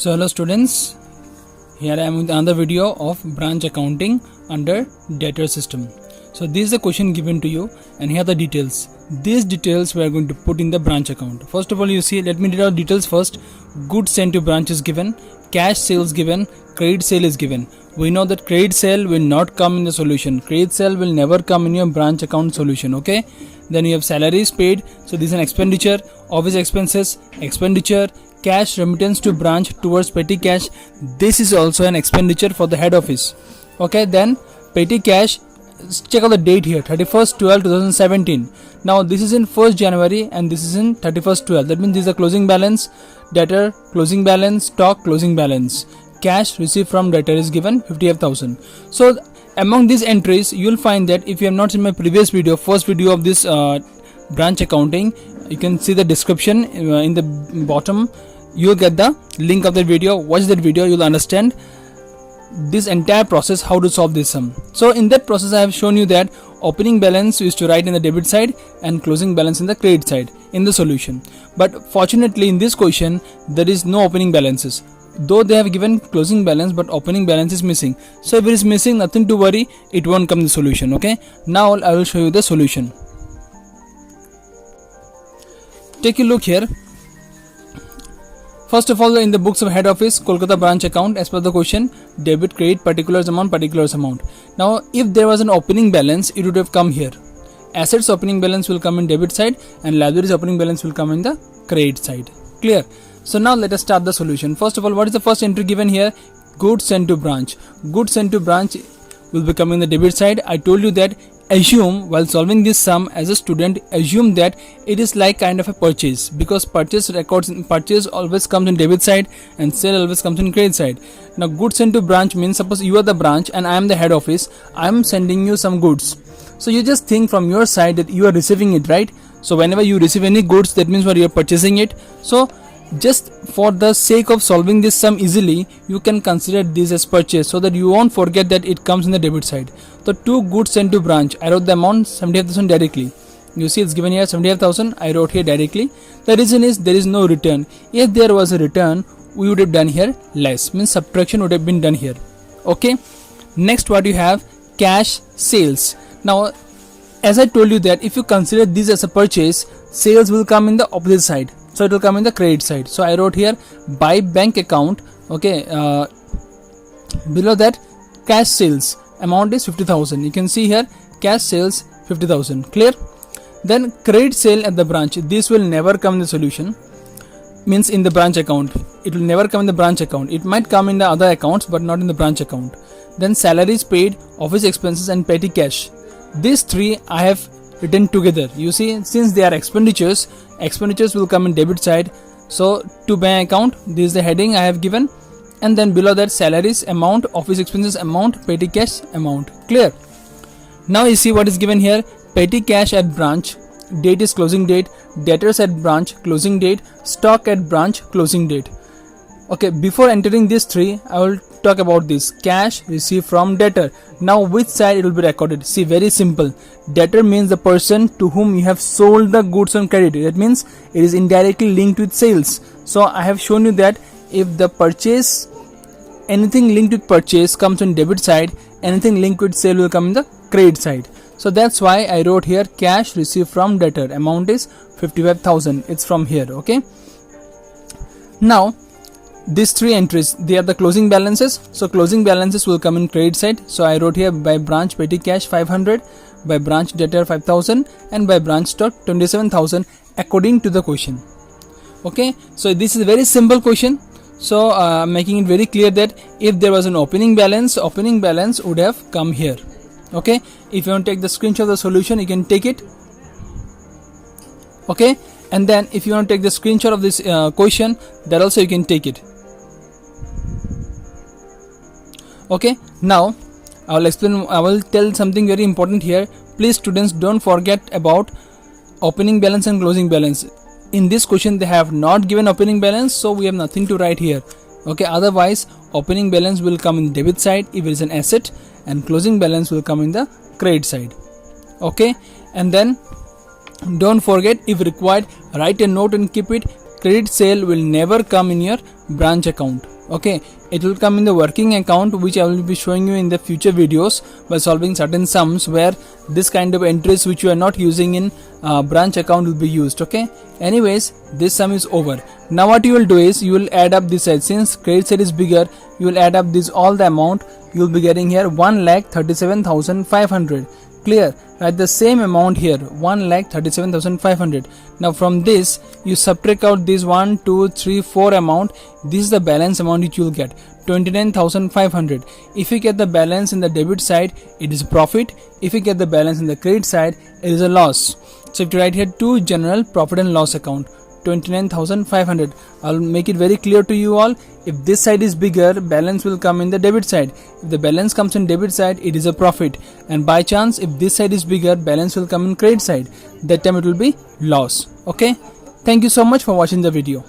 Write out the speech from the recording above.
So hello students, here I am with another video of branch accounting under debtor system. So this is the question given to you and here are the details. These details we are going to put in the branch account. First of all, you see, let me read out details first. Goods sent to branch is given, cash sales given, credit sale is given. We know that credit sale will not come in the solution. Credit sale will never come in your branch account solution, okay? Then you have salaries paid, so this is an expenditure, office expenses, expenditure, cash remittance to branch towards petty cash, this is also an expenditure for the head office, okay? Then petty cash, check out the date here, 31st 12 2017. Now this is in 1st January and this is in 31st 12. That means this is a closing balance, debtor closing balance, stock closing balance. Cash received from debtor is given 58,000. So among these entries you will find that if you have not seen my previous video, first video of this branch accounting, you can see the description in the bottom. You will get the link of that video. Watch that video, you will understand this entire process, how to solve this sum. So in that process I have shown you that opening balance is to write in the debit side and closing balance in the credit side in the solution. But fortunately in this question there is no opening balances, though they have given closing balance, but opening balance is missing. So if it is missing, nothing to worry, it won't come in the solution, okay? Now I will show you the solution. Take a look here. First of all, in the books of head office, Kolkata branch account, as per the question, debit, credit, particulars amount, particulars amount. Now, if there was an opening balance, it would have come here. Assets opening balance will come in debit side and liabilities opening balance will come in the credit side. Clear? So now let us start the solution. First of all, what is the first entry given here? Goods sent to branch. Goods sent to branch will be coming in the debit side. I told you that assume, while solving this sum as a student, assume that it is like kind of a purchase, because purchase records, purchase always comes in debit side and sale always comes in credit side. Now goods sent to branch means, suppose you are the branch and I am the head office, I am sending you some goods. So you just think from your side that you are receiving it, right? So whenever you receive any goods, that means you are purchasing it. So just for the sake of solving this sum easily, you can consider this as purchase so that you won't forget that it comes in the debit side. So two goods sent to branch, I wrote the amount 75,000 directly. You see it's given here 75,000, I wrote here directly. The reason is there is no return. If there was a return, we would have done here less, means subtraction would have been done here, okay? Next, what you have, cash sales. Now as I told you that if you consider this as a purchase, sales will come in the opposite side. So it will come in the credit side. So I wrote here by bank account, okay, below that cash sales amount is 50,000. You can see here cash sales 50,000. Clear? Then credit sale at the branch, this will never come in the solution, means in the branch account. It will never come in the branch account. It might come in the other accounts but not in the branch account. Then salaries paid, office expenses and petty cash. These three I have written together. You see, since they are expenditures, expenditures will come in debit side. So to bank account, this is the heading I have given, and then below that salaries amount, office expenses amount, petty cash amount. Clear? Now you see what is given here. Petty cash at branch, date is closing date, debtors at branch, closing date, stock at branch, closing date. Okay, before entering these three, I will talk about this. Cash received from debtor. Now which side it will be recorded? See, very simple. Debtor means the person to whom you have sold the goods on credit. That means it is indirectly linked with sales. So I have shown you that if the purchase, anything linked with purchase comes on debit side, anything linked with sale will come in the credit side. So that's why I wrote here cash received from debtor. Amount is 55,000. It's from here, okay? Now these three entries, they are the closing balances. So closing balances will come in credit side. So I wrote here by branch petty cash 500, by branch debtor 5,000 and by branch stock 27,000 according to the question. Okay, so this is a very simple question. So making it very clear that if there was an opening balance would have come here. Okay, if you want to take the screenshot of the solution, you can take it. Okay, and then if you want to take the screenshot of this question, that also you can take it. Okay, now I will tell something very important here. Please students, don't forget about opening balance and closing balance. In this question they have not given opening balance, so we have nothing to write here. Okay, otherwise opening balance will come in debit side if it is an asset, and closing balance will come in the credit side. Okay, and then don't forget, if required, write a note and keep it. credit sale will never come in your branch account. Okay, it will come in the working account, which I will be showing you in the future videos by solving certain sums where this kind of entries which you are not using in branch account will be used. Okay, anyways, this sum is over. Now what you will do is you will add up this side. Since credit side is bigger, you will add up this all the amount. You will be getting here 1,37,500. Clear? Write the same amount here, 1,37,500. Now from this you subtract out this 1, 2, 3, 4 amount. This is the balance amount which you will get, 29,500. If you get the balance in the debit side, it is profit. If you get the balance in the credit side, it is a loss. So if you write here to general profit and loss account, 29,500. I'll make it very clear to you all. If this side is bigger, balance will come in the debit side. If the balance comes in debit side, it is a profit. And by chance, if this side is bigger, balance will come in credit side. That time it will be loss. Okay. Thank you so much for watching the video.